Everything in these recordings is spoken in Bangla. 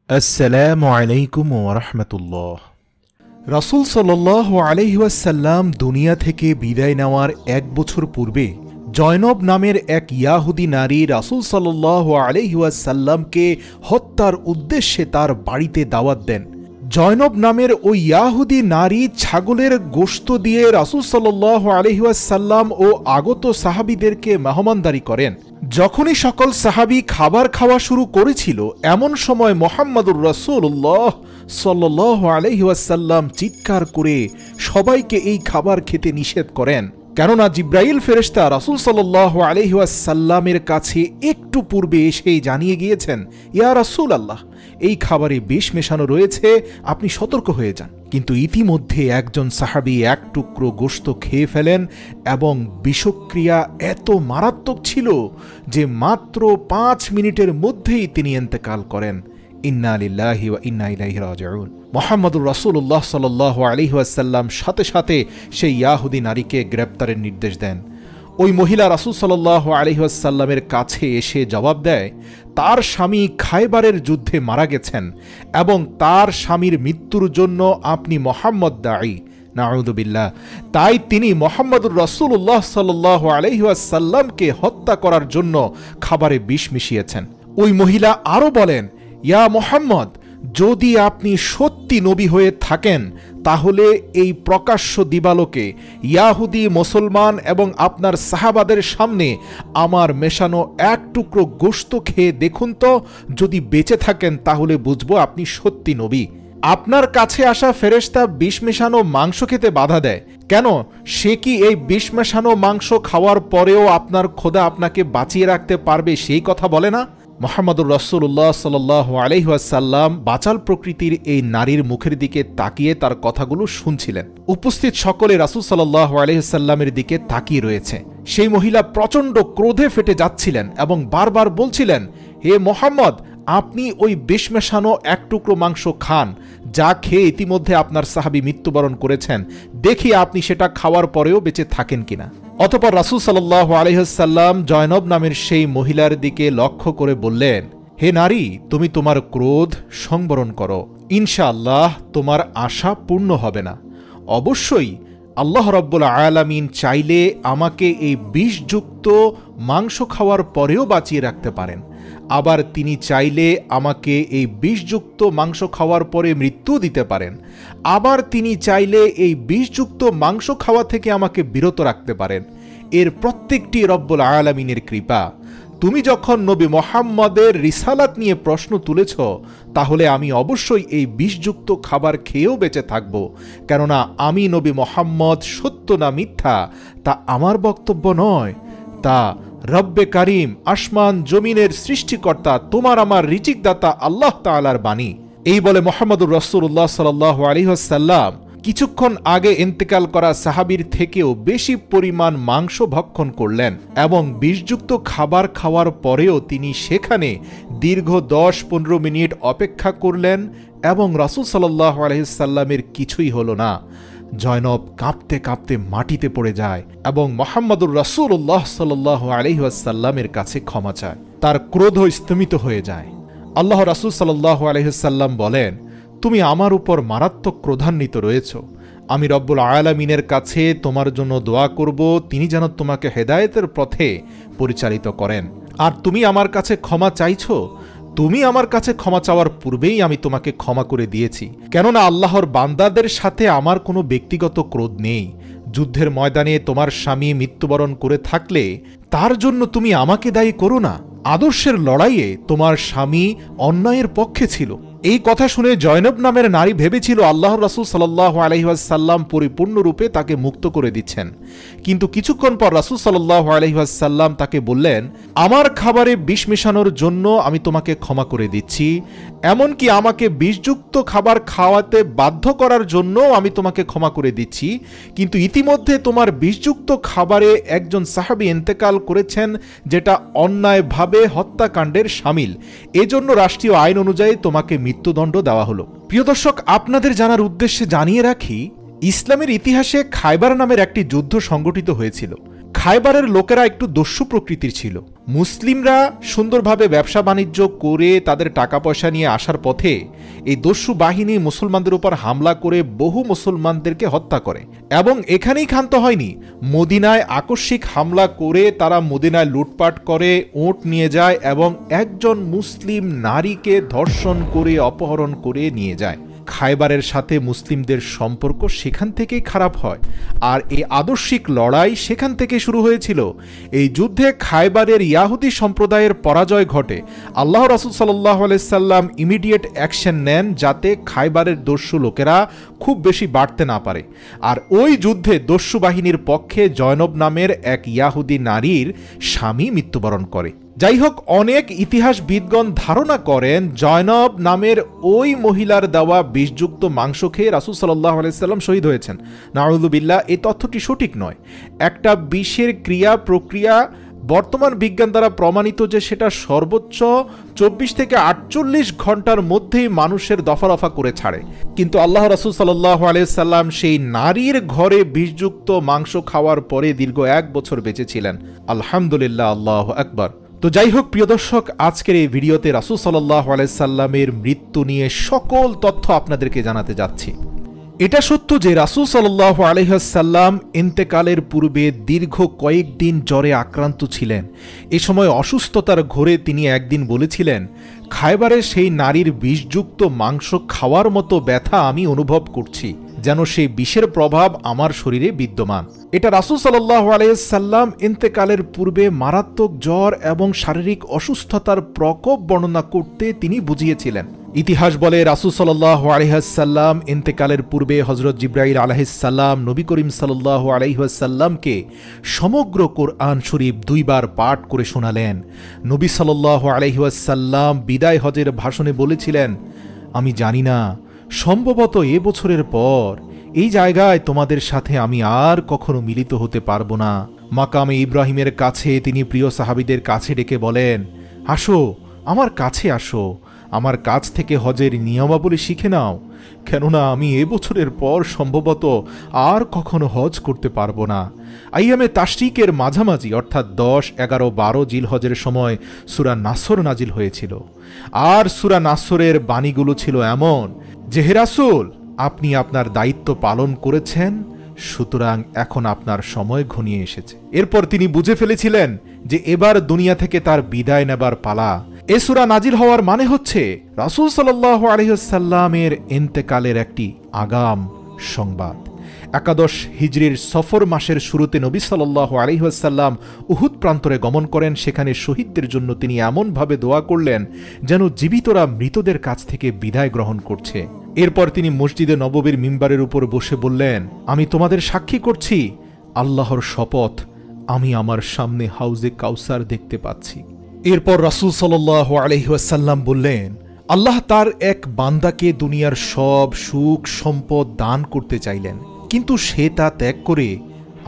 আসসালামু আলাইকুম ওয়া রাহমাতুল্লাহ। রাসূল সাল্লাল্লাহু আলাইহি ওয়াসাল্লাম দুনিয়া থেকে বিদায় নেওয়ার এক বছর পূর্বে জয়নব নামের এক ইয়াহুদি নারী রাসূল সাল্লাল্লাহু আলাইহি ওয়াসাল্লামকে হত্যার উদ্দেশ্যে তার বাড়িতে দাওয়াত দেন। জয়নব নামের ওই ইয়াহুদি নারী ছাগলের গোশত দিয়ে রাসূল সাল্লাল্লাহু আলাইহি ওয়াসাল্লাম ও আগত সাহাবীদেরকে মেহমানদারি করেন। যখনই সকল সাহাবী খাবার খাওয়া শুরু করেছিল, এমন সময় মুহাম্মদুর রাসূলুল্লাহ সাল্লাল্লাহু আলাইহি ওয়াসাল্লাম চিৎকার করে সবাইকে এই খাবার খেতে নিষেধ করেন। কেননা জিব্রাইল ফেরেশতা রাসূল সাল্লাল্লাহু আলাইহি ওয়াসাল্লামের কাছে একটু পূর্বে এসেই জানিয়ে গিয়েছেন, ইয়া রাসূলুল্লাহ, এই খাবারে বিষ মেশানো রয়েছে, আপনি সতর্ক হয়ে যান। কিন্তু ইতিমধ্যে একজন সাহাবী এক টুকরো গোশত খেয়ে ফেলেন এবং বিষক্রিয়া এত মারাত্মক ছিল যে মাত্র 5 মিনিটের মধ্যেই তিনি ইন্তেকাল করেন। ইন্না লিল্লাহি ওয়া ইন্না ইলাইহি রাজিউন। মুহাম্মদুর রাসূলুল্লাহ সাল্লাল্লাহু আলাইহি ওয়াসাল্লাম সাথে সাথে সেই ইয়াহুদি নারীকে গ্রেপ্তারের নির্দেশ দেন। ওই মহিলা রাসূল সাল্লাল্লাহু আলাইহি ওয়াসাল্লামের কাছে এসে জবাব দেয়, তার স্বামী খায়বারের যুদ্ধে মারা গেছেন এবং তার স্বামীর মৃত্যুর জন্য আপনি মুহাম্মদ দায়ী, নাউযুবিল্লাহ। তাই তিনি মুহাম্মদুর রাসূলুল্লাহ সাল্লাল্লাহু আলাইহি ওয়াসাল্লামকে হত্যা করার জন্য খাবারে বিষ মিশিয়েছেন। ওই মহিলা আরও বলেন, ইয়া মুহাম্মদ, যদি আপনি সত্যি নবী হয়ে থাকেন তাহলে এই প্রকাশ্য দিবালোকে ইয়াহুদি, মুসলমান এবং আপনার সাহাবাদের সামনে আমার মেশানো এক টুকরো গোশত খেয়ে দেখুন তো, যদি বেঁচে থাকেন তাহলে বুঝবো আপনি সত্যি নবী। আপনার কাছে আসা ফেরেশতা বিষ মেশানো মাংস খেতে বাধা দেয় কেন? সে কি এই বিষ মেশানো মাংস খাওয়ার পরেও আপনার খোদা আপনাকে বাঁচিয়ে রাখতে পারবে সেই কথা বলে না? মুহাম্মদুর রাসূলুল্লাহ সাল্লাল্লাহু আলাইহি ওয়াসাল্লাম বাচাল প্রকৃতির এই নারীর মুখের দিকে তাকিয়ে তার কথাগুলো শুনছিলেন। উপস্থিত সকলে রাসূল সাল্লাল্লাহু আলাইহি ওয়াসাল্লামের দিকে তাকিয়ে রয়েছে। সেই মহিলা প্রচণ্ড ক্রোধে ফেটে যাচ্ছিলেন এবং বারবার বলছিলেন, হে মুহাম্মদ, আপনি ওই বিষ মেশানো এক টুকরো মাংস খান, যা খেয়ে ইতিমধ্যে আপনার সাহাবী মৃত্যুবরণ করেছেন। দেখি আপনি সেটা খাওয়ার পরেও বেঁচে থাকেন কিনা। অতঃপর রাসূল সাল্লাল্লাহু আলাইহি ওয়াসাল্লাম জয়নব নামের সেই মহিলার দিকে লক্ষ্য করে বললেন, হে নারী, তুমি তোমার ক্রোধ সংবরণ করো, ইনশাআল্লাহ তোমার আশা পূর্ণ হবে না। অবশ্যই আল্লাহ রাব্বুল আলামিন চাইলে আমাকে এই বিষযুক্ত মাংস খাওয়ার পরেও বাঁচিয়ে রাখতে পারেন, আবার তিনি চাইলে আমাকে এই বিষযুক্ত মাংস খাওয়ার পরে মৃত্যু দিতে পারেন, আবার তিনি চাইলে এই বিষযুক্ত মাংস খাওয়া থেকে আমাকে বিরত রাখতে পারেন। এর প্রত্যেকটি রব্বুল আলামিনের কৃপা। তুমি যখন নবী মুহাম্মদের রিসালাত নিয়ে প্রশ্ন তুলেছ, তাহলে আমি অবশ্যই এই বিষযুক্ত খাবার খেয়েও বেঁচে থাকব, কেননা আমি নবী মুহাম্মদ সত্য না মিথ্যা তা আমার বক্তব্য নয়, তা রব্বে কারিম, আসমান জমিনের সৃষ্টিকর্তা, তোমার আমার রিজিকদাতা আল্লাহ তাআলার বাণী। এই বলে মুহাম্মদুর রাসূলুল্লাহ সাল্লাল্লাহু আলাইহি ওয়াসাল্লাম কিছুক্ষণ আগে ইন্তেকাল করা সাহাবীর থেকেও বেশি পরিমাণ মাংস ভক্ষণ করলেন এবং বিষযুক্ত খাবার খাওয়ার পরেও তিনি সেখানে দীর্ঘ 10-15 মিনিট অপেক্ষা করলেন এবং রাসূল সাল্লাল্লাহু আলাইহি ওয়াসাল্লামের কিছুই হলো না। জয়নব কাঁপতে কাঁপতে মাটিতে পড়ে যায় এবং মুহাম্মদুর রাসূলুল্লাহ সাল্লাল্লাহু আলাইহি ওয়াসাল্লামের কাছে ক্ষমা চায়। তার ক্রোধ স্তমিত হয়ে যায়। আল্লাহ রাসূল সাল্লাল্লাহু আলাইহি ওয়াসাল্লাম বলেন, তুমি আমার উপর মারাত্মক ক্রোধান্বিত রয়েছ। আমি রব্বুল আলামিনের কাছে তোমার জন্য দোয়া করব, তিনি যেন তোমাকে হেদায়েতের পথে পরিচালিত করেন। আর তুমি আমার কাছে ক্ষমা চাইছো, তুমি আমার কাছে ক্ষমা চাওয়ার পূর্বেই আমি তোমাকে ক্ষমা করে দিয়েছি, কেননা আল্লাহর বান্দাদের সাথে আমার কোনো ব্যক্তিগত ক্রোধ নেই। যুদ্ধের ময়দানে তোমার স্বামী মৃত্যুবরণ করে থাকলে তার জন্য তুমি আমাকে দায়ী করো না। আদর্শের লড়াইয়ে তোমার স্বামী অন্যায়ের পক্ষে ছিল। এই কথা শুনে জয়নব নামের নারী ভেবেছিল আল্লাহর রাসূল সাল্লাল্লাহু আলাইহি ওয়াসাল্লাম পরিপূর্ণরূপে তাকে মুক্ত করে দিচ্ছেন। কিন্তু কিছুক্ষণ পর রাসূল সাল্লাল্লাহু আলাইহি ওয়াসাল্লাম তাকে বললেন, আমার খাবারে বিষ মেশানোর জন্য আমি তোমাকে ক্ষমা করে দিচ্ছি, এমনকি আমাকে বিষযুক্ত খাবার খাওয়াতে বাধ্য করার জন্য আমি তোমাকে ক্ষমা করে দিচ্ছি। কিন্তু ইতিমধ্যে তোমার বিষযুক্ত খাবারে একজন সাহাবী ইন্তেকাল করেছেন, যেটা অন্যায়ভাবে হত্যাকাণ্ডের শামিল। এজন্য রাষ্ট্রীয় আইন অনুযায়ী তোমাকে মৃত্যুদণ্ড দেওয়া হলো। প্রিয় দর্শক, আপনাদের জানার উদ্দেশ্যে জানিয়ে রাখি, ইসলামের ইতিহাসে খায়বার নামের একটি যুদ্ধ সংগঠিত হয়েছিল। খায়বারের লোকেরা একটু দস্যু প্রকৃতির ছিল। মুসলিমরা সুন্দরভাবে ব্যবসা বাণিজ্য করে তাদের টাকা পয়সা নিয়ে আসার পথে এই দস্যু বাহিনী মুসলমানদের উপর হামলা করে বহু মুসলমানদেরকে হত্যা করে। এবং এখানেই ক্ষান্ত হয়নি, মদিনায় আকস্মিক হামলা করে তারা মদিনায় লুটপাট করে, ওট নিয়ে যায় এবং একজন মুসলিম নারীকে ধর্ষণ করে অপহরণ করে নিয়ে যায়। খায়বারের সাথে মুসলিমদের সম্পর্ক সেখান থেকেই খারাপ হয়, আর এই আদর্শিক লড়াই সেখান থেকে শুরু হয়েছিল। এই যুদ্ধে খায়বারের ইয়াহুদি সম্প্রদায়ের পরাজয় ঘটে। আল্লাহ রাসূল সাল্লাল্লাহু আলাইহি সাল্লাম ইমিডিয়েট অ্যাকশন নেন যাতে খায়বারের দস্যু লোকেরা খুব বেশি বাড়তে না পারে। আর ওই যুদ্ধে দস্যু বাহিনীর পক্ষে জয়নব নামের এক ইয়াহুদি নারীর স্বামী মৃত্যুবরণ করে। যাই হোক, অনেক ইতিহাসবিদগণ ধারণা করেন জয়নব নামের ওই মহিলার দেওয়া বিষযুক্ত মাংস খেয়ে রাসূল সাল্লাল্লাহু আলাইহি সাল্লাম শহীদ হয়েছেন। নাউযুবিল্লাহ, এই তথ্যটি সঠিক নয়। একটা বিষের ক্রিয়া প্রক্রিয়া বর্তমান বিজ্ঞান দ্বারা প্রমাণিত যে সেটা সর্বোচ্চ 24 থেকে 48 ঘন্টার মধ্যেই মানুষের দফা রফা করে ছাড়ে, কিন্তু আল্লাহ রাসূল সাল্লাল্লাহু আলাইহি সাল্লাম সেই নারীর ঘরে বিষযুক্ত মাংস খাওয়ার পরে দীর্ঘ 1 বছর বেঁচে ছিলেন। আলহামদুলিল্লাহ, আল্লাহু আকবার। তো যাই হোক প্রিয় দর্শক, আজকের এই ভিডিওতে রাসূল সাল্লাল্লাহু আলাইহি সাল্লামের মৃত্যু নিয়ে সকল তথ্য আপনাদেরকে জানাতে যাচ্ছি। এটা সত্য যে রাসূল সাল্লাল্লাহু আলাইহি সাল্লাম ইন্তেকালের পূর্বে দীর্ঘ কয়েকদিন জ্বরে আক্রান্ত ছিলেন। এ সময় অসুস্থতার ঘোরে তিনি একদিন বলেছিলেন, খায়বারের সেই নারীর বিষযুক্ত মাংস খাওয়ার মতো ব্যথা আমি অনুভব করছি, যেন সেই বিষের প্রভাব আমার শরীরে বিদ্যমান। এটা রাসূল সাল্লাল্লাহু আলাইহি সাল্লাম ইন্তেকালের পূর্বে মারাত্মক জ্বর এবং শারীরিক অসুস্থতার প্রকোপ বর্ণনা করতে তিনি বুঝিয়েছিলেন। ইতিহাস বলে রাসূল সাল্লাল্লাহু আলাইহি সাল্লাম ইন্তেকালের পূর্বে হযরত জিবরাইল আলাইহিস সালাম নবী করিম সাল্লাল্লাহু আলাইহি সাল্লামকে সমগ্র কোরআন শরীফ 2 বার পাঠ করে শোনালেন। নবী সাল্লাল্লাহু আলাইহি সাল্লাম বিদায় হজের ভাষণে বলেছিলেন, আমি জানি না, সম্ভবত এ বছরের পর এই জায়গায় তোমাদের সাথে আমি আর কখনো মিলিত হতে পারবো না। মাকামে ইব্রাহিমের কাছে তিনি প্রিয় সাহাবীদের কাছে ডেকে বলেন, আসো, আমার কাছে আসো, আমার কাছ থেকে হজের নিয়মাবলী শিখে নাও, কেননা আমি এ বছরের পর সম্ভবত আর কখনো হজ করতে পারবো না। আইয়ামে তাশরিকের মাঝামাঝি অর্থাৎ 10, 11, 12 জিলহজের সময় সূরা নাসর নাজিল হয়েছিল। আর সূরা নাসরের বাণীগুলো ছিল এমন যে, হে রাসূল, আপনি আপনার দায়িত্ব পালন করেছেন, সুতরাং এখন আপনার সময় ঘনিয়ে এসেছে। এরপর তিনি বুঝে ফেলেছিলেন যে এবার দুনিয়া থেকে তার বিদায় নেবার পালা। এ সূরা নাজিল হওয়ার মানে হচ্ছে রাসূল সাল্লাল্লাহু আলাইহি সাল্লামের ইন্তেকালের একটি আগাম সংবাদ। 11 হিজরির সফর মাসের শুরুতে নবী সাল্লাল্লাহু আলাইহি সাল্লাম উহুদ প্রান্তরে গমন করেন। সেখানে শহীদদের জন্য তিনি এমনভাবে দোয়া করলেন যেন জীবিতরা মৃতদের কাছ থেকে বিদায় গ্রহণ করছে। এরপর তিনি মসজিদে নববীর মিম্বারের উপর বসে বললেন, আমি তোমাদের সাক্ষী করছি, আল্লাহর শপথ, আমি আমার সামনে হাউজে কাউসার দেখতে পাচ্ছি। এরপর রাসূল সাল্লাল্লাহু আলাইহি ওয়াসাল্লাম বললেন, আল্লাহ তার এক বান্দাকে দুনিয়ার সব সুখ সম্পদ দান করতে চাইলেন, কিন্তু সে তা ত্যাগ করে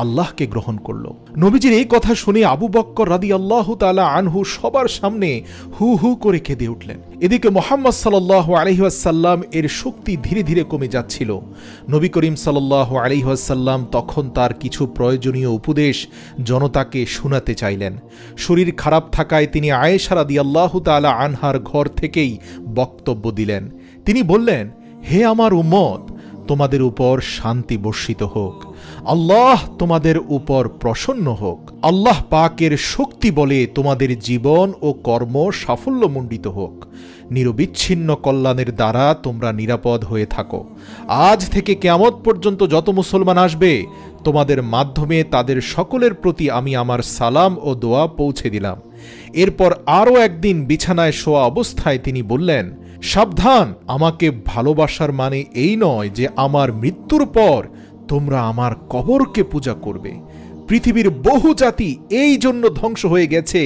আল্লাহকে গ্রহণ করল। নবীজির এই কথা শুনে আবু বকর রাদিয়াল্লাহু তাআলা আনহু সবার সামনে হু হু করে কেঁদে উঠলেন। এদিকে মুহাম্মদ সাল্লাল্লাহু আলাইহি ওয়াসাল্লাম এর শক্তি ধীরে ধীরে কমে যাচ্ছিল। নবী করিম সাল্লাল্লাহু আলাইহি ওয়াসাল্লাম তখন তার কিছু প্রয়োজনীয় উপদেশ জনতাকে শোনাতে চাইলেন। শরীর খারাপ থাকায় তিনি আয়েশা রাদিয়াল্লাহু তাআলা আনহার ঘর থেকেই বক্তব্য দিলেন। তিনি বললেন, হে আমার উম্মত, তোমাদের উপর শান্তি বর্ষিত হোক, আল্লাহ তোমাদের উপর প্রসন্ন হোক, আল্লাহ পাকের শক্তি বলে তোমাদের জীবন ও কর্ম সাফল্যমণ্ডিত হোক, নিরবিচ্ছিন্ন কল্যাণের দ্বারা তোমরা নিরাপদ হয়ে থাকো। আজ থেকে কিয়ামত পর্যন্ত যত মুসলমান আসবে, তোমাদের মাধ্যমে তাদের সকলের প্রতি আমি আমার সালাম ও দোয়া পৌঁছে দিলাম। এরপর আরও একদিন বিছানায় শোয়া অবস্থায় তিনি বললেন, সাবধান, আমাকে ভালোবাসার মানে এই নয় যে আমার মৃত্যুর পর তোমরা আমার কবরকে পূজা করবে। পৃথিবীর বহু জাতি এই জন্য ধ্বংস হয়ে গেছে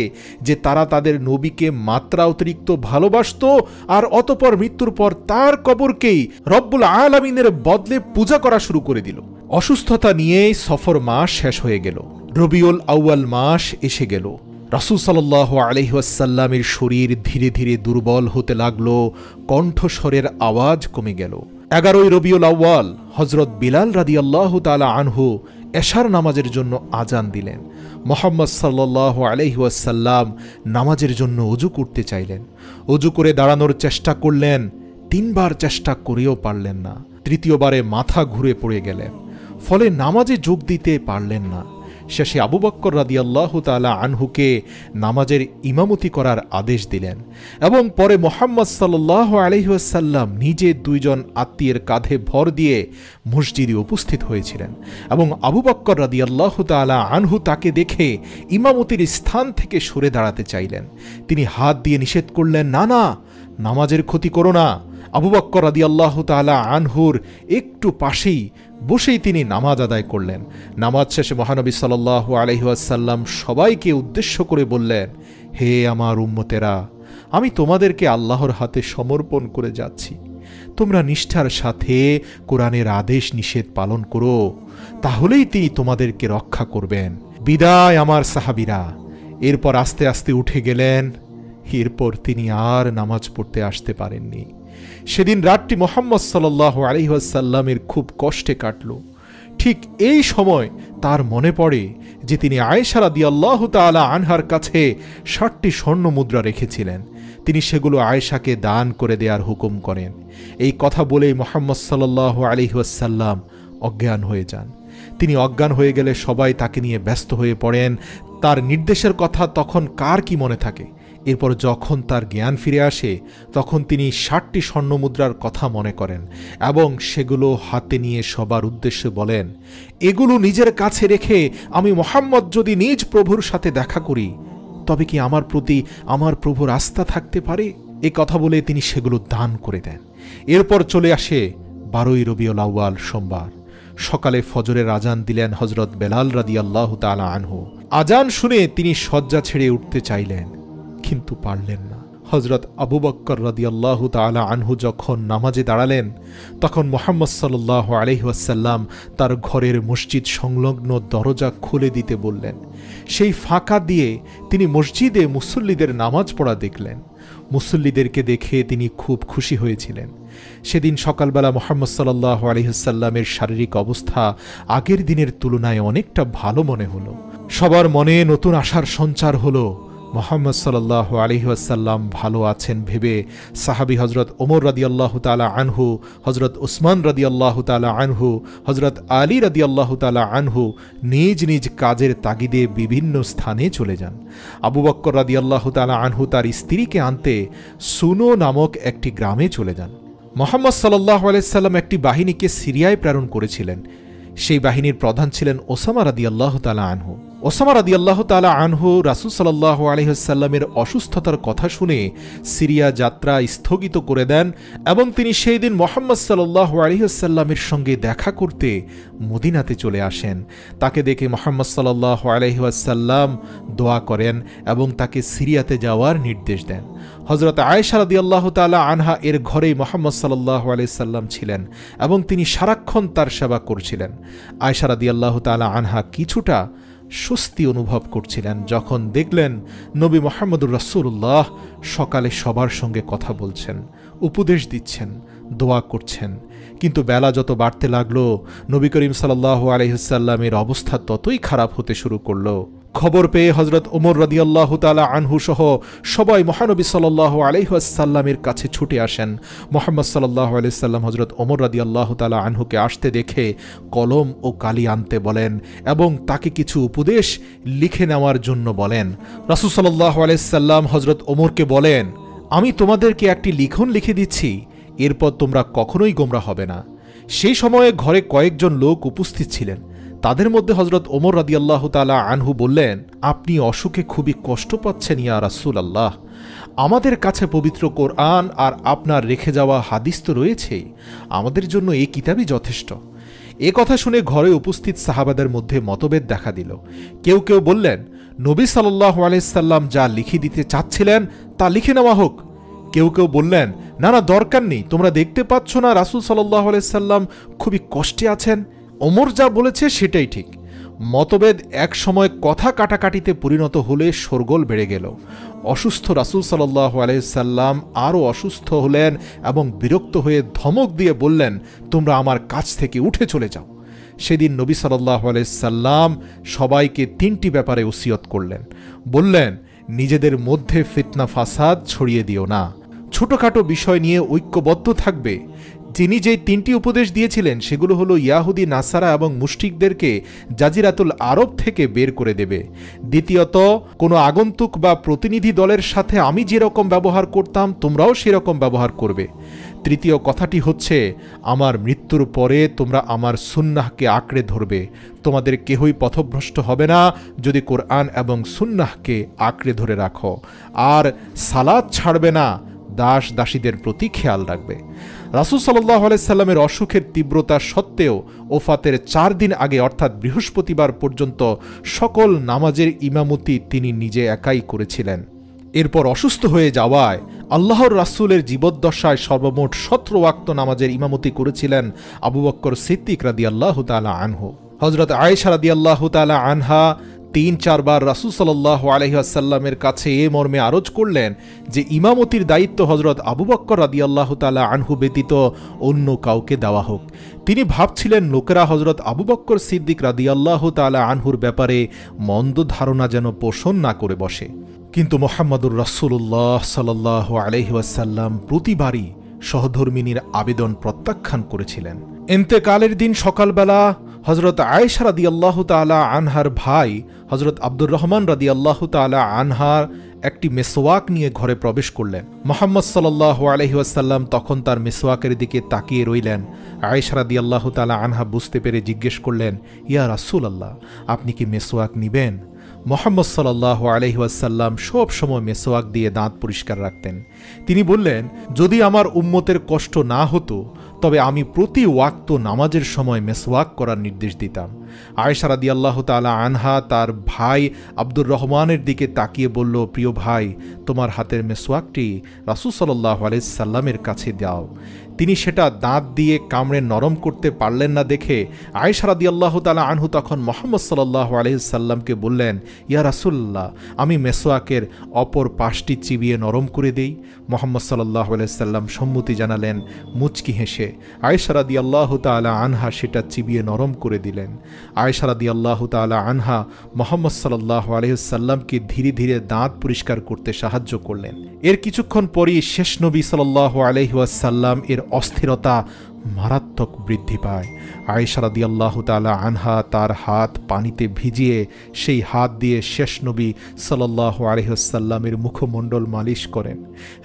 যে তারা তাদের নবীকে মাত্রা অতিরিক্ত ভালোবাসত, আর অতঃপর মৃত্যুর পর তার কবরকেই রব্বুল আলামিনের বদলে পূজা করা শুরু করে দিল। অসুস্থতা নিয়ে সফর মাস শেষ হয়ে গেল, রবিউল আউয়াল মাস এসে গেল। রাসূল সাল্লাল্লাহু আলাইহি ওয়াসাল্লামের শরীর ধীরে ধীরে দুর্বল হতে লাগল, কণ্ঠস্বরের আওয়াজ কমে গেল। 11 রবিউল আউয়াল হযরত বিলাল রাদিয়াল্লাহু তাআলা আনহু এশার নামাজের জন্য আজান দিলেন। মুহাম্মদ সাল্লাল্লাহু আলাইহি ওয়াসাল্লাম নামাজের জন্য ওযু করতে চাইলেন। ওযু করে দাঁড়ানোর চেষ্টা করলেন, 3 বার চেষ্টা করেও পারলেন না। তৃতীয়বারে মাথা ঘুরে পড়ে গেলেন, ফলে নামাজে যোগ দিতে পারলেন না। শেষে আবু বকর রাদিয়াল্লাহু তাআলা আনহুকে নামাজের ইমামতি করার আদেশ দিলেন এবং পরে মুহাম্মদ সাল্লাল্লাহু আলাইহি ওয়াসাল্লাম নিজে 2 জন আত্মীয়ের কাঁধে ভর দিয়ে মসজিদে উপস্থিত হয়েছিলেন এবং আবু বকর রাদিয়াল্লাহু তাআলা আনহু তাকে দেখে ইমামতির স্থান থেকে সরে দাঁড়াতে চাইলেন। তিনি হাত দিয়ে নিষেধ করলেন, না না, নামাজের ক্ষতি করো না। আবু বকর রাদিয়াল্লাহু তাআলা আনহুর একটু পাশেই বসেই তিনি নামাজ আদায় করলেন। নামাজ শেষে মহানবী সাল্লাল্লাহু আলাইহি ওয়াসাল্লাম সবাইকে উদ্দেশ্য করে বললেন, হে আমার উম্মতেরা, আমি তোমাদেরকে আল্লাহর হাতে সমর্পণ করে যাচ্ছি। তোমরা নিষ্ঠার সাথে কোরআনের আদেশ নিষেধ পালন করো, তাহলেই তিনি তোমাদেরকে রক্ষা করবেন। বিদায় আমার সাহাবীরা। এরপর আস্তে আস্তে উঠে গেলেন। এরপর তিনি আর নামাজ পড়তে আসতে পারেননি। সেদিন রাতটি মুহাম্মদ সাল্লাল্লাহু আলাইহি ওয়াসাল্লামের খুব কষ্টে কাটল। ঠিক এই সময় তার মনে পড়ে যে তিনি আয়েশা রাদিয়াল্লাহু তাআলা আনহার কাছে 60টি স্বর্ণ মুদ্রা রেখেছিলেন। তিনি সেগুলো আয়েশাকে দান করে দেওয়ার হুকুম করেন। এই কথা বলেই মুহাম্মদ সাল্লাল্লাহু আলাইহি ওয়াসাল্লাম অজ্ঞান হয়ে যান। তিনি অজ্ঞান হয়ে গেলে সবাই তাকে নিয়ে ব্যস্ত হয়ে পড়েন। তার নির্দেশের কথা তখন কার কি মনে থাকে। এরপর যখন তার জ্ঞান ফিরে আসে তখন তিনি 60টি স্বর্ণমুদ্রার কথা মনে করেন এবং সেগুলো হাতে নিয়ে সবার উদ্দেশ্যে বলেন, এগুলো নিজের কাছে রেখে আমি মুহাম্মদ যদি নিজ প্রভুর সাথে দেখা করি তবে কি আমার প্রতি আমার প্রভুর আস্থা থাকতে পারে? এই কথা বলে তিনি সেগুলো দান করে দেন। এরপর চলে আসে 12ই রবিউল আউয়াল সোমবার। সকালে ফজরের আজান দিলেন হযরত বেলাল রাদিয়াল্লাহু তাআলা আনহু। আজান শুনে তিনি শয্যা ছেড়ে উঠতে চাইলেন, কিন্তু পারলেন না। হযরত আবু বকর রাদিয়াল্লাহু তাআলা আনহু যখন নামাজে দাঁড়ালেন তখন মুহাম্মদ সাল্লাল্লাহু আলাইহি ওয়াসাল্লাম তার ঘরের মসজিদ সংলগ্ন দরজা খুলে দিতে বললেন। সেই ফাঁকা দিয়ে তিনি মসজিদে মুসল্লিদের নামাজ পড়া দেখলেন। মুসল্লিদেরকে দেখে তিনি খুব খুশি হয়েছিলেন। সেদিন সকালবেলা মুহাম্মদ সাল্লাল্লাহু আলাইহি ওয়াসাল্লামের শারীরিক অবস্থা আগের দিনের তুলনায় অনেকটা ভালো মনে হলো। সবার মনে নতুন আশার সঞ্চার হলো। মুহাম্মদ সাল্লাল্লাহু আলাইহি ওয়াসাল্লাম ভালো আছেন ভেবে সাহাবী হযরত ওমর রাদিয়াল্লাহু তাআলা আনহু, হযরত উসমান রাদিয়াল্লাহু তাআলা আনহু, হযরত আলী রাদিয়াল্লাহু তাআলা আনহু নিজ নিজ কাজের তাগিদে বিভিন্ন স্থানে চলে যান। আবু বকর রাদিয়াল্লাহু তাআলা আনহু তার স্ত্রীকে আনতে সুনো নামক একটি গ্রামে চলে যান। মুহাম্মদ সাল্লাল্লাহু আলাইহি ওয়াসাল্লাম একটি বাহিনীকে সিরিয়ায় প্রেরণ করেছিলেন। সেই বাহিনীর প্রধান ছিলেন ওসামা রাদিয়াল্লাহু তাআলা আনহু। ওসামা রাদিয়াল্লাহু তাআলা আনহু রাসূল সাল্লাল্লাহু আলাইহি ওয়াসাল্লামের অসুস্থতার কথা শুনে সিরিয়া যাত্রা স্থগিত করে দেন এবং তিনি সেই দিন মুহাম্মদ সাল্লাল্লাহু আলাইহি ওয়াসাল্লামের সঙ্গে দেখা করতে মদিনাতে চলে আসেন। তাকে দেখে মুহাম্মদ সাল্লাল্লাহু আলাইহি ওয়াসাল্লাম দোয়া করেন এবং তাকে সিরিয়াতে যাওয়ার নির্দেশ দেন। হযরত আয়েশা রাদিয়াল্লাহু তাআলা আনহা এর ঘরেই মুহাম্মদ সাল্লাল্লাহু আলাইহি ওয়াসাল্লাম ছিলেন এবং তিনি সারাক্ষণ তার সেবা করছিলেন। আয়েশা রাদিয়াল্লাহু তাআলা আনহা কিছুটা স্বস্তি অনুভব করছিলেন যখন দেখলেন নবী মুহাম্মদুর রাসূলুল্লাহ সকালে সবার সঙ্গে কথা বলছেন, উপদেশ দিচ্ছেন, দোয়া করছেন। কিন্তু বেলা যত বাড়তে লাগলো নবী করিম সাল্লাল্লাহু আলাইহি ওয়াসাল্লামের অবস্থা ততই খারাপ হতে শুরু করলো। খবর পেয়ে হযরত ওমর রাদিয়াল্লাহু তাআলা আনহু সহ সবাই মহানবী সাল্লাল্লাহু আলাইহি ওয়াসাল্লামের কাছে ছুটে আসেন। মুহাম্মদ সাল্লাল্লাহু আলাইহি ওয়াসাল্লাম হযরত ওমর রাদিয়াল্লাহু তাআলা আনহুকে আসতে দেখে কলম ও কালি আনতে বলেন এবং তাকে কিছু উপদেশ লিখে নেওয়ার জন্য বলেন। রাসূল সাল্লাল্লাহু আলাইহি ওয়াসাল্লাম হযরত ওমরকে বলেন, আমি তোমাদেরকে একটি লিখন লিখে দিচ্ছি, এরপর তোমরা কখনোই গোমরাহ হবে না। সেই সময়ে ঘরে কয়েকজন লোক উপস্থিত ছিলেন। তাদের মধ্যে হযরত ওমর রাদিয়াল্লাহু তাআলা আনহু বললেন, আপনি অসুখে খুবই কষ্ট পাচ্ছেন ইয়া রাসূলুল্লাহ। আমাদের কাছে পবিত্র কোরআন আর আপনার রেখে যাওয়া হাদিস তো রয়েছেই, আমাদের জন্য এই কিতাবই যথেষ্ট। এ কথা শুনে ঘরে উপস্থিত সাহাবাদের মধ্যে মতভেদ দেখা দিল। কেউ কেউ বললেন, নবী সাল্লাল্লাহু আলাইহি সাল্লাম যা লিখে দিতে চাচ্ছিলেন তা লিখে নেওয়া হোক। কেউ কেউ বললেন, না না, দরকার নেই, তোমরা দেখতে পাচ্ছ না রাসূল সাল্লাল্লাহু আলাইহি সাল্লাম খুবই কষ্টে আছেন, ওমর যা বলেছে সেটাই ঠিক। মতভেদ এক সময় কথা কাটাকাটিতে পরিণত হলে শোরগোল বেড়ে গেল। অসুস্থ রাসূল সাল্লাল্লাহু আলাইহি সাল্লাম আরও অসুস্থ হলেন এবং বিরক্ত হয়ে ধমক দিয়ে বললেন, তোমরা আমার কাছ থেকে উঠে চলে যাও। সেদিন নবী সাল্লাল্লাহু আলাইহি সাল্লাম সবাইকে 3টি ব্যাপারে ওসিয়ত করলেন। বললেন, নিজেদের মধ্যে ফিতনা ফাসাদ ছড়িয়ে দিও না, ছোটখাটো বিষয় নিয়ে ঐক্যবদ্ধ থাকবে। তিনি যে 3টি উপদেশ দিয়েছিলেন সেগুলো হলো ইয়াহুদি, নাসারা এবং মুশরিকদেরকে জাজিরাতুল আরব থেকে বের করে দেবে। দ্বিতীয়ত, কোনো আগন্তুক বা প্রতিনিধি দলের সাথে আমি যেরকম ব্যবহার করতাম তোমরাও সেরকম ব্যবহার করবে। তৃতীয় কথাটি হচ্ছে, আমার মৃত্যুর পরে তোমরা আমার সুন্নাহকে আঁকড়ে ধরবে। তোমাদের কেহই পথভ্রষ্ট হবে না যদি কোরআন এবং সুন্নাহকে আঁকড়ে ধরে রাখো। আর সালাত ছাড়বে না, দাস দাসীদের প্রতি খেয়াল রাখবে। রাসূল সাল্লাল্লাহু আলাইহি সাল্লামের অসুখের তীব্রতা সত্ত্বেও ওফাতের 4 দিন আগে অর্থাৎ বৃহস্পতিবার পর্যন্ত সকল নামাজের ইমামতি তিনি নিজে একাই করেছিলেন। এরপর অসুস্থ হয়ে যাওয়ায় আল্লাহর রাসূলের জীবদ্দশায় সর্বমোট 17 ওয়াক্ত নামাজের ইমামতি করেছিলেন আবু বকর সিদ্দিক রাদিয়াল্লাহু তাআলা আনহু। হযরত আয়েশা রাদিয়াল্লাহু তাআলা আনহা 3-4 বার রাসূল সাল্লাল্লাহু আলাইহি ওয়াসাল্লামের কাছে এ মর্মে আরজ করলেন যে ইমামতির দায়িত্ব হযরত আবু বকর রাদিয়াল্লাহু তাআলা আনহু ব্যতীত অন্য কাউকে দেওয়া হোক। তিনি ভাবছিলেন লোকেরা হযরত আবু বকর সিদ্দিক রাদিয়াল্লাহু তাআলা আনহুর ব্যাপারে মন্দ ধারণা যেন পোষণ না করে বসে। কিন্তু মুহাম্মদুর রাসূলুল্লাহ সাল্লাল্লাহু আলাইহি ওয়াসাল্লাম প্রতিবারই সহধর্মিনীর আবেদন প্রত্যাখ্যান করেছিলেন। ইন্তেকালের দিন সকালবেলা হযরত আয়েশা রাদিয়াল্লাহু তাআলা আনহার ভাই হযরত আব্দুর রহমান রাদিয়াল্লাহু তাআলা আনহার একটি মেসওয়াক নিয়ে ঘরে প্রবেশ করলেন। মুহাম্মদ সাল্লাল্লাহু আলাইহি ওয়াসাল্লাম তখন তার মেসওয়াকের দিকে তাকিয়ে রইলেন। আয়েশা রাদিয়াল্লাহু তাআলা আনহা বুঝতে পেরে জিজ্ঞেস করলেন, ইয়া রাসূলুল্লাহ, আপনি কি মেসওয়াক নিবেন? মুহাম্মদ সাল্লাল্লাহু আলাইহি ওয়াসাল্লাম সব সময় মেসওয়াক দিয়ে দাঁত পরিষ্কার রাখতেন। তিনি বললেন, যদি আমার উম্মতের কষ্ট না হতো তবে আমি প্রতি ওয়াক্ত নামাজের সময় মেসওয়াক করার নির্দেশ দিতাম। আয়েশা রাদিয়াল্লাহু তাআলা আনহা তার ভাই আব্দুর রহমানের দিকে তাকিয়ে বলল, প্রিয় ভাই, তোমার হাতের মেসওয়াকটি রাসূল সাল্লাল্লাহু আলাইহি সাল্লামের কাছে দাও। তিনি সেটা দাঁত দিয়ে কামড়ে নরম করতে পারলেন না দেখে আয়েশা রাদিয়াল্লাহু তাআলা আনহু তখন মুহাম্মদ সাল্লাল্লাহু আলাইহি সাল্লামকে বললেন, ইয়া রাসূলুল্লাহ, আমি মেসওয়াকের অপর পাশটি চিবিয়ে নরম করে দেই। মুহাম্মদ সাল্লাল্লাহু আলাইহি সাল্লাম সম্মতি জানালেন। মুচকি হেসে আয়েশা রাদিয়াল্লাহু তাআলা আনহা সেটা চিবিয়ে নরম করে দিলেন। আয়েশা রাদিয়াল্লাহু তাআলা আনহা মুহাম্মদ সাল্লাল্লাহু আলাইহি সাল্লামকে ধীরে ধীরে দাঁত পরিষ্কার করতে সাহায্য করলেন। এর কিছুক্ষণ পরই শেষ নবী সাল্লাল্লাহু আলাইহি ওয়াসাল্লাম এর অস্থিরতা মারাত্মক বৃদ্ধি পায়। আয়েশা রাদিয়াল্লাহু তাআলা আনহা তার হাত পানিতে ভিজিয়ে সেই হাত দিয়ে শেষ নবী সাল্লাল্লাহু আলাইহি ওয়াসাল্লামের মুখমণ্ডল মালিশ করেন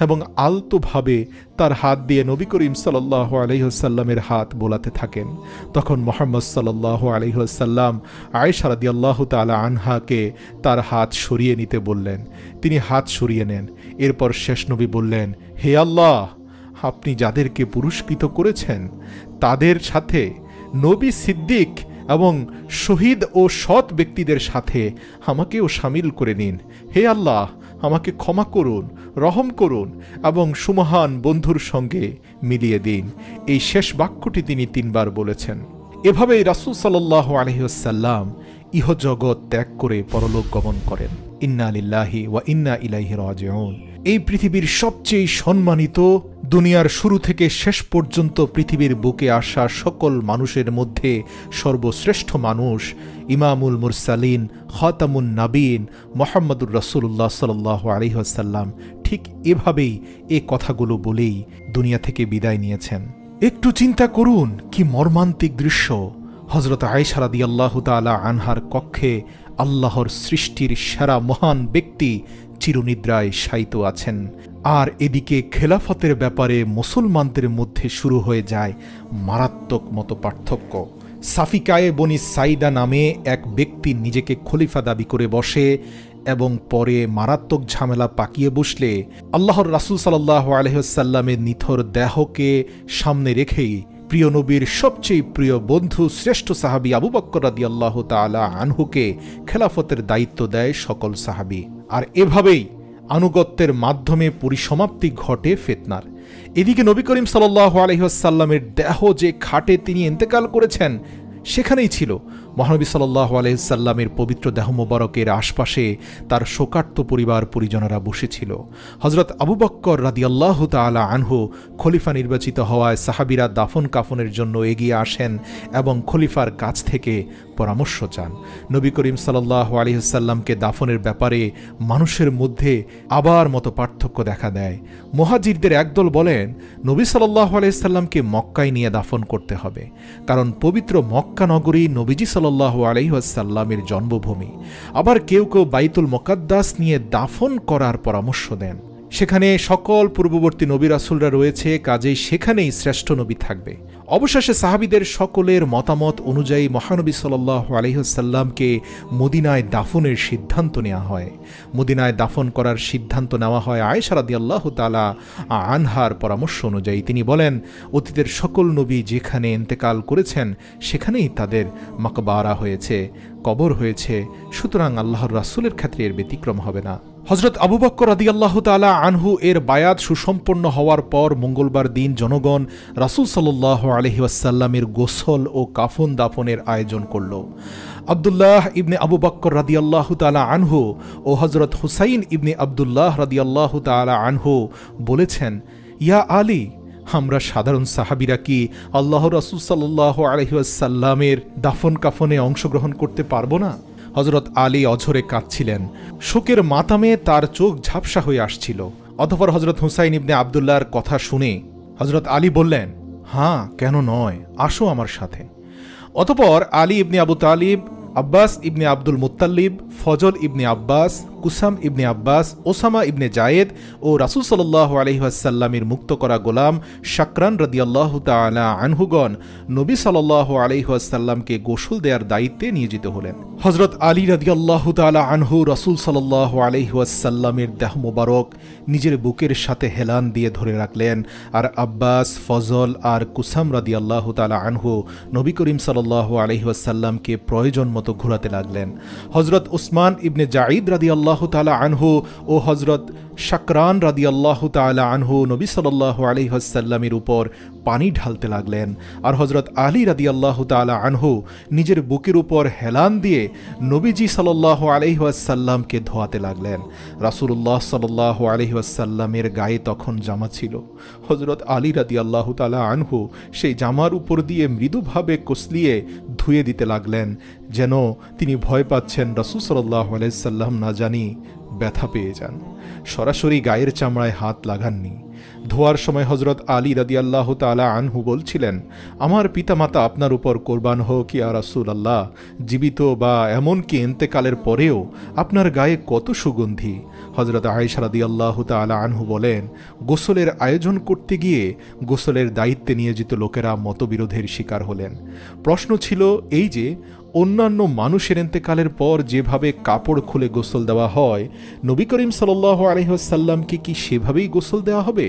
এবং আলতোভাবে তার হাত দিয়ে নবী করিম সাল্লাল্লাহু আলাইহি ওয়াসাল্লামের হাত বোলাতে থাকেন। তখন মুহাম্মদ সাল্লাল্লাহু আলাইহি ওয়াসাল্লাম আয়েশা রাদিয়াল্লাহু তাআলা আনহাকে তার হাত সরিয়ে নিতে বললেন। তিনি হাত সরিয়ে নেন। এরপর শেষ নবী বললেন, হে আল্লাহ, আপনি যাদেরকে পুরস্কৃত করেছেন তাদের সাথে নবী, সিদ্দিক এবং শহীদ ও সৎ ব্যক্তিদের সাথে আমাকেও শামিল করে নিন। হে আল্লাহ, আমাকে ক্ষমা করুন, রহম করুন এবং সুমহান বন্ধুর সঙ্গে মিলিয়ে দিন। এই শেষ বাক্যটি তিনি 3 বার বলেছেন। এভাবেই রাসূল সাল্লাল্লাহু আলাইহি ওয়াসাল্লাম ইহজগৎ ত্যাগ করে পরলোক গমন করেন। ইন্না লিল্লাহি ওয়া ইন্না ইলাইহি রাজিউন। এই পৃথিবীর সবচেয়ে সম্মানিত, দুনিয়ার শুরু থেকে শেষ পর্যন্ত পৃথিবীর বুকে আসা সকল মানুষের মধ্যে সর্বশ্রেষ্ঠ মানুষ ইমামুল মুরসালিন, খাতামুন নাবিয়িন মুহাম্মদুর রাসূলুল্লাহ সাল্লাল্লাহু আলাইহি ওয়াসাল্লাম ঠিক এভাবেই এ কথাগুলো বলেই দুনিয়া থেকে বিদায় নিয়েছেন। একটু চিন্তা করুন, কি মর্মান্তিক দৃশ্য। হযরত আয়েশা রাদিয়াল্লাহু তাআলা আনহার কক্ষে আল্লাহর সৃষ্টির সেরা মহান ব্যক্তি চিরনিদ্রায় শায়িত আছেন, আর এদিকে খেলাফতের ব্যাপারে মুসলমানদের মধ্যে শুরু হয়ে যায় মারাত্মক মত পার্থক্য। সাফিকায়ে বনি সাইদা নামে এক ব্যক্তি নিজেকে খলিফা দাবি করে বসে এবং পরে মারাত্মক ঝামেলা পাকিয়ে বসলে আল্লাহর রাসূল সাল্লাল্লাহু আলাইহি ওয়াসাল্লামের নিথর দেহকে সামনে রেখেই প্রিয় নবীর সবচেয়ে প্রিয় বন্ধু শ্রেষ্ঠ সাহাবী আবু বকর রাদিয়াল্লাহু তাআলা আনহুকে খেলাফতের দায়িত্ব দেয় সকল সাহাবী। আর এভাবেই আনুগত্যের মাধ্যমে পরিসমাপ্তি ঘটে ফিতনার। এদিকে নবী করিম সাল্লাল্লাহু আলাইহি ওয়াসাল্লামের দেহ যে খাটে তিনি ইন্তেকাল করেছেন সেখানেই ছিল মহানবী সাল্লাল্লাহু আলাইহি সাল্লামের পবিত্র দেহ মোবারকের আশপাশে তার শোকার্ত পরিবার পরিজনেরা বসেছিল। হযরত আবু বকর রাদিয়াল্লাহু তাআলা আনহু খলিফা নির্বাচিত হওয়ায় সাহাবীরা দাফন কাফনের জন্য এগিয়ে আসেন এবং খলিফার কাছ থেকে পরামর্শ চান। নবী করিম সাল্লাল্লাহু আলাইহি সাল্লামকে দাফনের ব্যাপারে মানুষের মধ্যে আবার মতো পার্থক্য দেখা দেয়। মুহাজিরদের একদল বলেন নবী সাল্লাল্লাহু আলাইহি সাল্লামকে মক্কায় নিয়ে দাফন করতে হবে, কারণ পবিত্র মক্কা নগরী নবীজি সাল্লাল্লাহু আলাইহি ওয়াসাল্লামের জন্মভূমি। আবার কেউ কেউ বাইতুল মুকাদ্দাস নিয়ে দাফন করার পরামর্শ দেন। সেখানে সকল পূর্ববর্তী নবী রাসূলরা রয়েছে, কাজেই সেখানেই শ্রেষ্ঠ নবী থাকবে। অবশেষে সাহাবীদের সকলের মতামত অনুযায়ী মহানবী সাল্লাল্লাহু আলাইহি ওয়াসাল্লামকে মদিনায় দাফনের সিদ্ধান্ত নেওয়া হয়। মদিনায় দাফন করার সিদ্ধান্ত নেওয়া হয় আয়েশা রাদিয়াল্লাহু তাআলা আনহার পরামর্শ অনুযায়ী। তিনি বলেন, অতীতের সকল নবী যেখানে ইন্তেকাল করেছেন সেখানেই তাদের মাকবারা হয়েছে, কবর হয়েছে, সুতরাং আল্লাহর রাসূলের ক্ষেত্রে এর ব্যতিক্রম হবে না। হযরত আবু বকর রাদিয়াল্লাহু তাআলা আনহু এর বায়াত সুসম্পন্ন হওয়ার পর মঙ্গলবার দিন জনগণ রাসূল সাল্লাল্লাহু আলাইহি ওয়াসাল্লামের গোসল ও কাফন দাফনের আয়োজন করল। আব্দুল্লাহ ইবনে আবু বকর রাদিয়াল্লাহু তাআলা আনহু ও হযরত হুসাইন ইবনে আব্দুল্লাহ রাদিয়াল্লাহু তাআলা আনহু বলেছেন, ইয়া আলী, আমরা সাধারণ সাহাবীরা কি আল্লাহর রাসূল সাল্লাল্লাহু আলাইহি ওয়াসাল্লামের দাফন কাফনে অংশগ্রহণ করতে পারবো না? হযরত আলী অঝরে কাঁদছিলেন, শোকের মাতামে তার চোখ ঝাপসা হয়ে আসছিল। অতঃপর হযরত হুসাইন ইবনে আব্দুল্লাহর কথা শুনে হযরত আলী বললেন, হ্যাঁ, কেন নয়, আসো আমার সাথে। অতঃপর আলী ইবনে আবু তালিব, আব্বাস ইবনে আব্দুল মুত্তালিব, ফজল ইবনে আব্বাস, কুসাম ইবনে আব্বাস, ওসামা ইবনে জায়েদ ও রাসূল সাল্লাল্লাহু আলাইহি ওয়াসাল্লামের মুক্ত করা গোলাম শাকরান রাদিয়াল্লাহু তাআলা আনহুগণ নবী সাল্লাল্লাহু আলাইহি ওয়াসাল্লামকে গোসল দেওয়ার দায়িত্বে নিয়োজিত হলেন। হযরত আলী রাদিয়াল্লাহু তাআলা আনহু রাসূল সাল্লাল্লাহু আলাইহি ওয়াসাল্লামের দেহ মোবারক নিজের বুকের সাথে হেলান দিয়ে ধরে রাখলেন, আর আব্বাস, ফজল আর কুসাম রাদিয়াল্লাহু তাআলা আনহু নবী করিম সাল্লাল্লাহু আলাইহি ওয়াসাল্লামকে প্রয়োজন মতো ঘোরাতে লাগলেন। হযরত উসমান ইবনে জাঈদ রাদিয়াল্লাহু তাআলা আনহু ও হযরত শাকরান রাদিয়াল্লাহু তাআলা আনহু নবী সাল্লাল্লাহু আলাইহি ওয়াসাল্লামের উপর পানি ঢালতে লাগলেন, আর হযরত আলী রাদিয়াল্লাহু তাআলা আনহু নিজের বুকের উপর হেলান দিয়ে নবীজি সাল্লাল্লাহু আলাইহি ওয়াসাল্লামকে ধোয়াতে লাগলেন। রাসূলুল্লাহ সাল্লাল্লাহু আলাইহি ওয়াসাল্লামের গায়ে তখন জামা ছিল। হযরত আলী রাদিয়াল্লাহু তাআলা আনহু সেই জামার উপর দিয়ে মৃদুভাবে কসলিয়ে ধুয়ে দিতে লাগলেন, যেন তিনি ভয় পাচ্ছেন রাসূল সাল্লাল্লাহু আলাইহি ওয়াসাল্লাম না জানি ব্যথা পেয়ে যান। সরাসরি গায়ের চামড়ায় হাত লাগাননি। ধোয়ার সময় হযরত আলী রাদিয়াল্লাহু তাআলা আনহু বলছিলেন, আমার পিতামাতা আপনার উপর কোরবান হোক ইয়া রাসূলুল্লাহ, জীবিত বা এমনকি ইন্তেকালের পরেও আপনার গায়ে কত সুগন্ধি। হযরত আয়েশা রাদিয়াল্লাহু তাআলা আনহু বলেন, গোসলের আয়োজন করতে গিয়ে গোসলের দায়িত্বে নিয়োজিত লোকেরা মতবিরোধের শিকার হলেন। প্রশ্ন ছিল এই যে, অন্যান্য মানুষের ইন্তেকালের পর যেভাবে কাপড় খুলে গোসল দেওয়া হয়, নবী করিম সাল্লাল্লাহু আলাইহি ওয়াসাল্লামকে কি সেভাবেই গোসল দেওয়া হবে,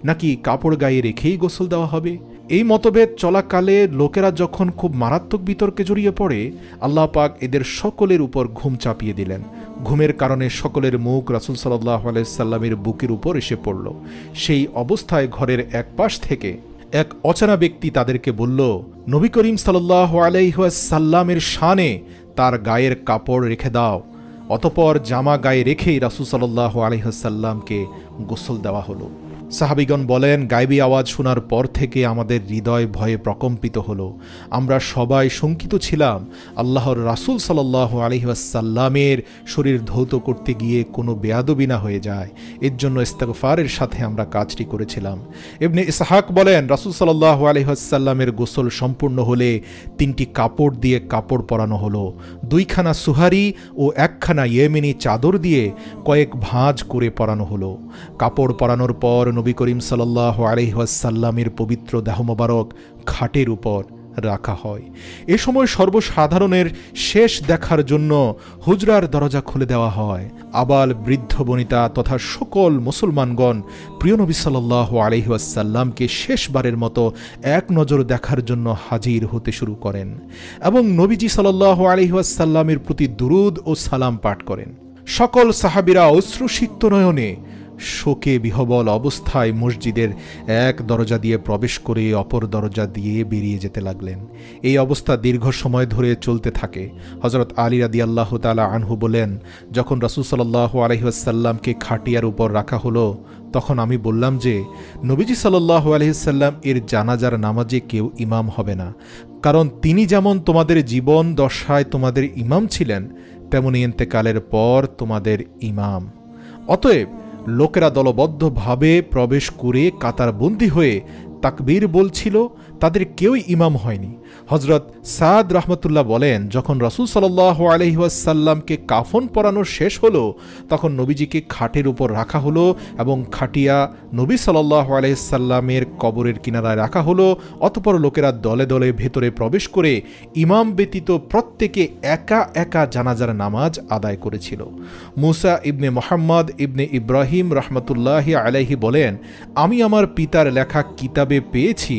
নাকি কাপড় গায়ে রেখেই গোসল দেওয়া হবে? এই মতভেদ চলাকালে লোকেরা যখন খুব মারাত্মক বিতর্কে জড়িয়ে পড়ে, আল্লাহ পাক এদের সকলের উপর ঘুম চাপিয়ে দিলেন। ঘুমের কারণে সকলের মুখ রাসূল সাল্লাল্লাহু আলাইহি ওয়াসাল্লামের বুকের উপর এসে পড়ল। সেই অবস্থায় ঘরের এক পাশ থেকে এক অচেনা ব্যক্তি তাদেরকে বলল, নবী করিম সাল্লাল্লাহু আলাইহি ওয়াসাল্লামের শানে তার গায়ের কাপড় রেখে দাও। অতঃপর জামা গায়ে রেখেই রাসূল সাল্লাল্লাহু আলাইহি ওয়াসাল্লামকে গোসল দেওয়া হলো। সাহাবীগণ বলেন, গায়বী আওয়াজ শোনার পর থেকে আমাদের হৃদয় ভয়ে প্রকম্পিত হলো। আমরা সবাই শঙ্কিত ছিলাম আল্লাহর রাসূল সাল্লাল্লাহু আলাইহি ওয়াসাল্লামের শরীর ধৌত করতে গিয়ে কোনো বেয়াদবি না হয়ে যায়। এর জন্য ইস্তেগফারের সাথে আমরা কাজটি করেছিলাম। ইবনে ইসহাক বলেন, রাসূল সাল্লাল্লাহু আলাইহি ওয়াসাল্লামের গোসল সম্পূর্ণ হলে 3টি কাপড় দিয়ে কাপড় পরানো হলো। 2খানা সুহারি ও 1খানা ইয়েমেনি চাদর দিয়ে কয়েক ভাঁজ করে পরানো হলো। কাপড় পরানোর পর নবী করিম সাল্লাল্লাহু আলাইহি ওয়াসাল্লামের পবিত্র দেহ মোবারক খাটের উপর রাখা হয়। এ সময় সর্বসাধারণের শেষ দেখার জন্য হুজরার দরজা খুলে দেওয়া হয়। আবাল, বৃদ্ধ, বনিতা তথা সকল মুসলমানগণ প্রিয় নবী সাল্লাল্লাহু আলাইহি ওয়াসাল্লামকে শেষবারের মতো এক নজর দেখার জন্য হাজির হতে শুরু করেন এবং নবীজি সাল্লাল্লাহু আলাইহি ওয়াসাল্লামের প্রতি দুরূদ ও সালাম পাঠ করেন। সকল সাহাবীরা অশ্রুসিক্ত নয়নে শোকে বিহবল অবস্থায় মসজিদের এক দরজা দিয়ে প্রবেশ করে অপর দরজা দিয়ে বেরিয়ে যেতে লাগলেন। এই অবস্থা দীর্ঘ সময় ধরে চলতে থাকে। হযরত আলী রাদিয়াল্লাহু তাআলা আনহু বলেন, যখন রাসূল সাল্লাল্লাহু আলাইহি ওয়াসাল্লামকে খাটিয়ার উপর রাখা হলো, তখন আমি বললাম যে নবীজি সাল্লাল্লাহু আলাইহি ওয়াসাল্লাম এর জানাজার নামাজে কেউ ইমাম হবে না, কারণ তিনি যেমন তোমাদের জীবন দশায় তোমাদের ইমাম ছিলেন, তেমনি ইন্তেকালের পর তোমাদের ইমাম। অতএব লোকেরা দলবদ্ধভাবে প্রবেশ করে কাতারবন্দী হয়ে তাকবীর বলছিল, তাদের কেউই ইমাম হয়নি। হযরত সাদ রাহমাতুল্লাহ বলেন, যখন রাসূল সাল্লাল্লাহু আলাইহি ওয়াসাল্লামকে কাফন পরানো শেষ হলো, তখন নবীজিকে খাটের উপর রাখা হলো এবং খাটিয়া নবী সাল্লাল্লাহু আলাইহি সাল্লামের কবরের কিনারায় রাখা হলো। অতঃপর লোকেরা দলে দলে ভেতরে প্রবেশ করে ইমাম ব্যতীত প্রত্যেকে একা একা জানাজার নামাজ আদায় করেছিল। মুসা ইবনে মুহাম্মদ ইবনে ইব্রাহিম রাহমাতুল্লাহি আলাইহি বলেন, আমি আমার পিতার লেখা কিতাবে পেয়েছি,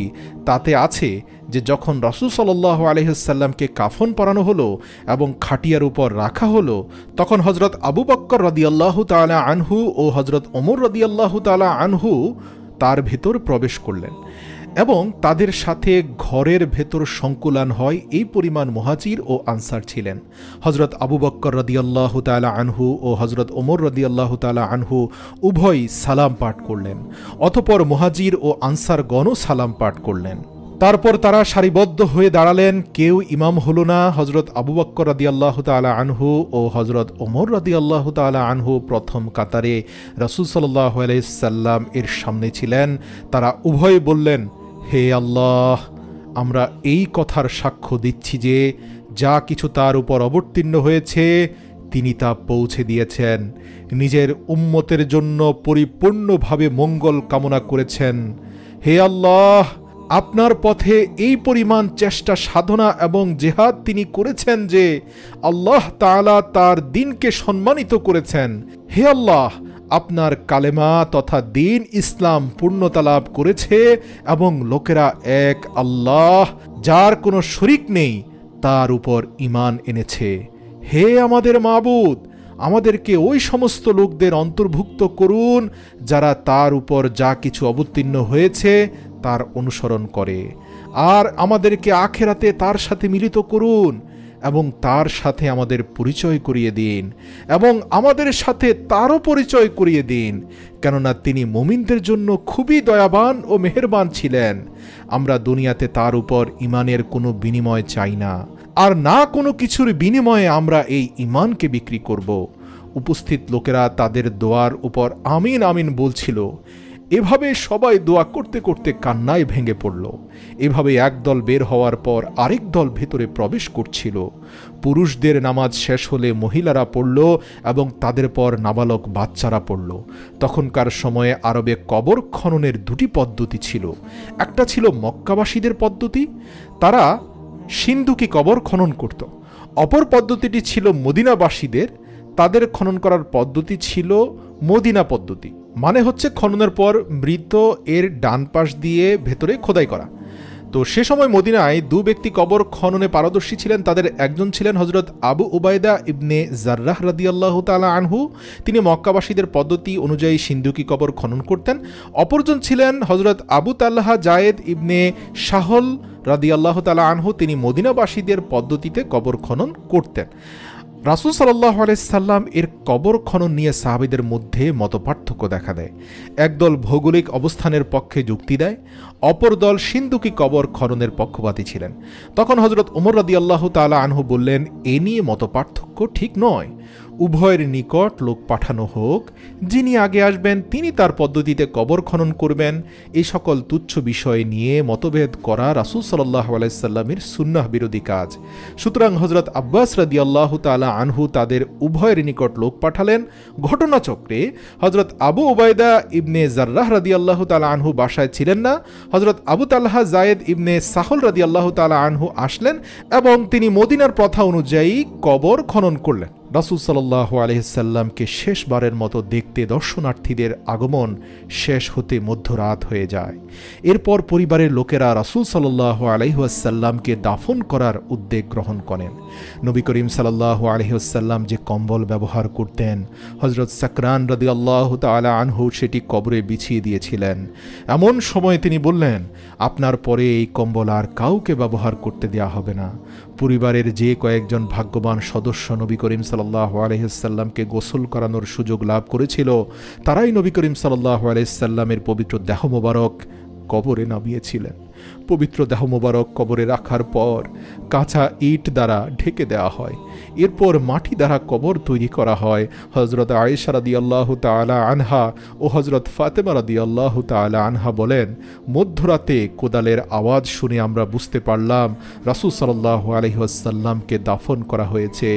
তাতে আছে যে যখন রাসূল সাল্লাল্লাহু আলাইহি ওয়াসাল্লামকে কাফন পরানো হলো এবং খাটিয়ার উপর রাখা হলো, তখন হযরত আবু বকর রাদিয়াল্লাহু তাআলা আনহু ও হযরত ওমর রাদিয়াল্লাহু তাআলা আনহু তার ভেতর প্রবেশ করলেন এবং তাদের সাথে ঘরের ভেতর সংকুলান হয় এই পরিমাণ মুহাজির ও আনসার ছিলেন। হযরত আবু বকর রাদিয়াল্লাহু তাআলা আনহু ও হযরত ওমর রাদিয়াল্লাহু তাআলা আনহু উভয়ই সালাম পাঠ করলেন। অতঃপর মুহাজির ও আনসারগণও সালাম পাঠ করলেন। তারপর তারা সারিবদ্ধ হয়ে দাঁড়ালেন, কেউ ইমাম হলো না। হযরত আবু বকর রাদিয়াল্লাহু তাআলা আনহু ও হযরত ওমর রাদিয়াল্লাহু তাআলা আনহু প্রথম কাতারে রাসূল সাল্লাল্লাহু আলাইহি সাল্লাম এর সামনে ছিলেন। তারা উভয়ে বললেন, হে আল্লাহ, আমরা এই কথার সাক্ষ্য দিচ্ছি যে যা কিছু তার উপর অবতীর্ণ হয়েছে তিনি তা পৌঁছে দিয়েছেন, নিজের উম্মতের জন্য পরিপূর্ণভাবে মঙ্গল কামনা করেছেন। হে আল্লাহ, আপনার পথে এই পরিমাণ চেষ্টা সাধনা এবং জেহাদ তিনি করেছেন যে আল্লাহ তাআলা তার দ্বীনকে সম্মানিত করেছেন। হে আল্লাহ, আপনার কালেমা তথা দ্বীন ইসলাম পূর্ণতা লাভ করেছে এবং লোকেরা এক আল্লাহ, যার কোনো শরীক নেই, তার উপর ঈমান এনেছে। হে আমাদের মাবুদ, আমাদেরকে ওই সমস্ত লোকদের অন্তর্ভুক্ত করুন যারা তার উপর যা কিছু অবতীর্ণ হয়েছে তার অনুসরণ করে, আর আমাদেরকে আখেরাতে তার সাথে মিলিত করুন এবং তার সাথে আমাদের পরিচয় করিয়ে দিন এবং আমাদের সাথে তারও পরিচয় করিয়ে দিন, কেননা তিনি মুমিনদের জন্য খুবই দয়াবান ও মেহেরবান ছিলেন। আমরা দুনিয়াতে তার উপর ঈমানের কোনো বিনিময় চাই না, আর না কোনো কিছুর বিনিময়ে আমরা এই ঈমানকে বিক্রি করব। উপস্থিত লোকেরা তাদের দোয়ার উপর আমিন আমিন বলছিল। এভাবে সবাই দোয়া করতে করতে কান্নায় ভেঙে পড়ল। এভাবে একদল বের হওয়ার পর আরেক দল ভেতরে প্রবেশ করছিল। পুরুষদের নামাজ শেষ হলে মহিলারা পড়ল এবং তাদের পর নাবালক বাচ্চারা পড়ল। তখনকার সময়ে আরবে কবর খননের দুটি পদ্ধতি ছিল। একটা ছিল মক্কাবাসীদের পদ্ধতি, তারা সিন্ধুকে কবর খনন করত। অপর পদ্ধতিটি ছিল মদিনাবাসীদের, তাদের খনন করার পদ্ধতি ছিল মদিনা পদ্ধতি, মানে হচ্ছে খননের পর মৃত এর ডান পাশ দিয়ে ভেতরে খোদাই করা। তো সে সময় মদিনায় দু ব্যক্তি কবর খননে পারদর্শী ছিলেন। তাদের একজন ছিলেন হযরত আবু উবাইদা ইবনে জাররাহ রাদিয়াল্লাহু তাআলা আনহু, তিনি মক্কাবাসীদের পদ্ধতি অনুযায়ী সিন্ধুকি কবর খনন করতেন। অপরজন ছিলেন হযরত আবু তালহা জায়েদ ইবনে শাহল রাদিয়াল্লাহু তাআলা আনহু, তিনি মদিনাবাসীদের পদ্ধতিতে কবর খনন করতেন। রাসূল সাল্লাল্লাহু আলাইহি সাল্লাম এর কবর খনন নিয়ে সাহাবীদের মধ্যে মতপার্থক্য দেখা দেয়। একদল ভৌগোলিক অবস্থানের পক্ষে যুক্তি দেয়, অপর দল সিন্ধুকি কবর খননের পক্ষপাতী ছিলেন। তখন হযরত ওমর রাদিয়াল্লাহু তাআলা আনহু বললেন, এ নিয়ে মতপার্থক্য ঠিক নয়, উভয়ের নিকট লোক পাঠানো হোক, যিনি আগে আসবেন তিনি তার পদ্ধতিতে কবর খনন করবেন। এই সকল তুচ্ছ বিষয় নিয়ে মতভেদ করা রাসূল সাল্লাল্লাহু আলাইহি সাল্লামের সুন্নাহ বিরোধী কাজ। সুতরাং হযরত আব্বাস রাদিয়াল্লাহু তাআলা আনহু তাদের উভয়ের নিকট লোক পাঠালেন। ঘটনাচক্রে হযরত আবু উবাইদা ইবনে জাররাহ রাদিয়াল্লাহু তাআলা আনহু বাসায় ছিলেন না। হযরত আবু তালহা জায়েদ ইবনে সাহল রাদিয়াল্লাহু তাআলা আনহু আসলেন এবং তিনি মদিনার প্রথা অনুযায়ী কবর খনন করলেন। রাসূল সাল্লাল্লাহু আলাইহি সাল্লামকে শেষবারের মতো দেখতে দর্শনার্থীদের আগমন শেষ হতে মধ্যরাত হয়ে যায়। এরপর পরিবারের লোকেরা রাসূল সাল্লাল্লাহু আলাইহি ওয়াসাল্লামকে দাফন করার উদ্যোগ গ্রহণ করেন। নবী করিম সাল্লাল্লাহু আলাইহি ওয়াসাল্লাম যে কম্বল ব্যবহার করতেন, হযরত সাকরান রাদিয়াল্লাহু তাআলা আনহু সেটি কবরে বিছিয়ে দিয়েছিলেন। এমন সময় তিনি বললেন, আপনার পরে এই কম্বল আর কাউকে ব্যবহার করতে দেয়া হবে না। পরিবারের যে কয়েকজন ভাগ্যবান সদস্য নবী করিম সাল্লাল্লাহু আলাইহি ওয়াসাল্লামকে গোসল করানোর সুযোগ লাভ করেছিল, তারাই নবী করিম সাল্লাল্লাহু আলাইহি ওয়াসাল্লামের পবিত্র দেহ মোবারক কবরে নামিয়েছিলেন। পবিত্র দেহ মোবারক কবরে রাখার পর কাঁচা ইট দ্বারা ঢেকে দেওয়া হয়। এরপর মাটি দ্বারা কবর তৈরি করা হয়। হযরত আয়েশা রাদিয়াল্লাহু তাআলা আনহা ও হযরত ফাতেমা রাদিয়াল্লাহু তাআলা আনহা বলেন, মধ্যরাতে কোদালের আওয়াজ শুনে আমরা বুঝতে পারলাম রাসূল সাল্লাল্লাহু আলাইহি ওয়াসাল্লামকে দাফন করা হয়েছে।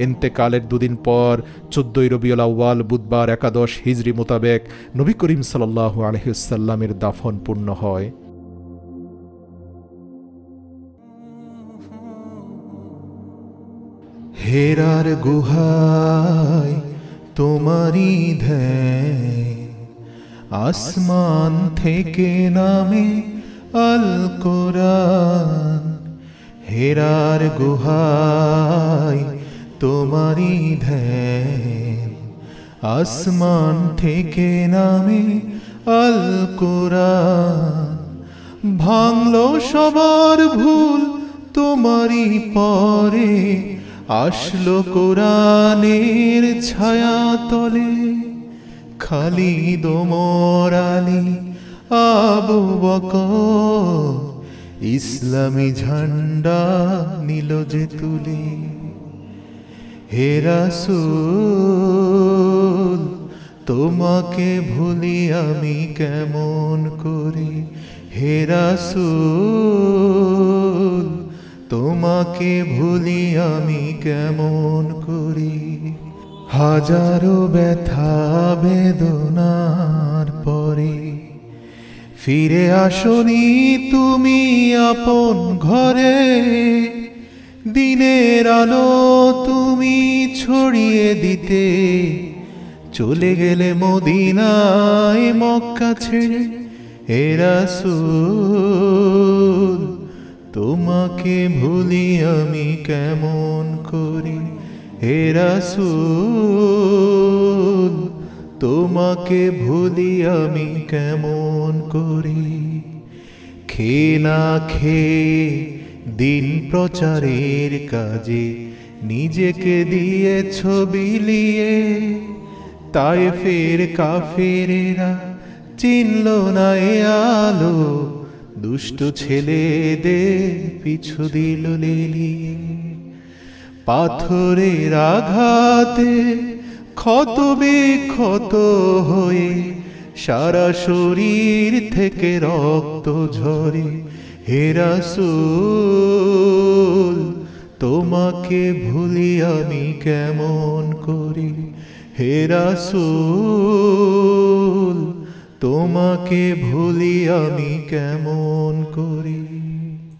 ইন্তেকালের দুদিন পর 14 রবিউল আউয়াল বুধবার 11 হিজরি মোতাবেক নবী করিম সাল্লাল্লাহু আলাইহি ওয়াসাল্লামের দাফন পূর্ণ হয়। হেরার গুহায় তোমারি ধ্যান, আসমান থেকে নামে আল কোরআন। হেরার গুহায় তোমারি ধ্যান, আসমান থেকে নামে আল কোরআন। ভাঙলো সবার ভুল তোমারি পরে, আসলো কোরআনের ছায়া তলে। খালিদ ওমর আলী আবু বকর, ইসলামী ঝান্ডা নিল যে তুলে। হে রাসূল তোমাকে ভুলি আমি কেমন করে, হে রাসূল তোমাকে ভুলি আমি কেমন করি। হাজারো ব্যথা বেদনার পরে ফিরে আসনি তুমি আপন ঘরে। দিনের আলো তুমি ছড়িয়ে দিতে চলে গেলে মদিনায় মক্কা ছেড়ে। হে রাসূল তোমাকে ভুলি আমি কেমন করি, হে রাসূল তোমাকে ভুলি আমি কেমন করি। খেয়ে না খেয়ে দিন প্রচারের কাজে নিজেকে দিয়েছ বিলিয়ে। তায়েফের কাফেরেরা চিনল না এ আলো, দুষ্ট ছেলেদের পিছু দিল লেলিয়ে। পাথরের আঘাতে ক্ষত বিক্ষত হয়ে সারা শরীর থেকে রক্ত ঝরে। হে রাসূল তোমাকে ভুলি আমি কেমন করি, হে রাসূল তোমাকে ভুলি আমি কেমন করি।